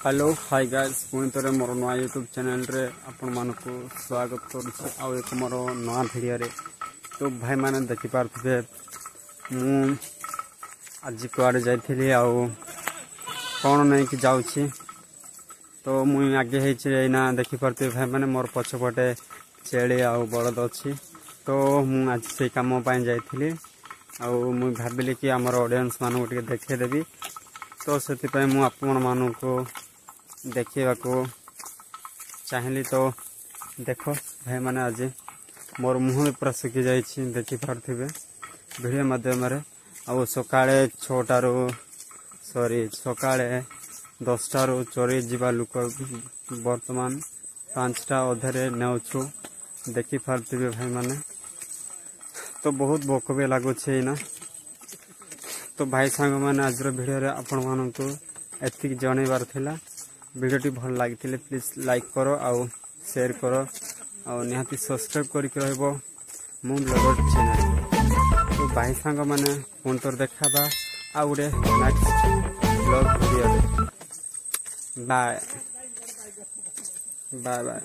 Hello hi guys पुणी थे मोर नया यूट्यूब चैनल रे आपण मानक स्वागत करुच्छे आउ एक मोर नया भिडियो रे। तो भाई मैंने देखिपे मु आज कुआड़े जाइली आउ कौन नहीं कि जाऊँगी तो मुई आगे होना देखिपे भाई मैंने मोर पछपटे छेली आउ बलद अच्छी। तो मु आज से कम जाइली आउ मुई भाविली कि आमर ऑडियंस मानक टे देखेदेवी। तो से मु आपण मानक देखा चाहिए। तो देख भाई मैंने आज मोर मुँह भी पूरा सुखी जाइए देखिपे वीडियो मध्यम आउ सकाळे 6टारू सॉरी सकाळे 10टारू चोरी जीवा लुक बर्तमान 5टा अधे नेउछु देखिपे भाई मैंने। तो बहुत भोक भी लगुच ना। तो भाई सांग मैंने आज भिडियो आपण मानक एतिक जनइबार थिला। वीडियोटी भल लगी प्लीज लाइक करो आउ शेयर करो आउ निहाती सब्सक्राइब करके रहिबो मु ब्लॉगर चैनल। तो भाई सांग मैंने पुनतर देखाबा आ गोटे next blog video. Bye bye bye.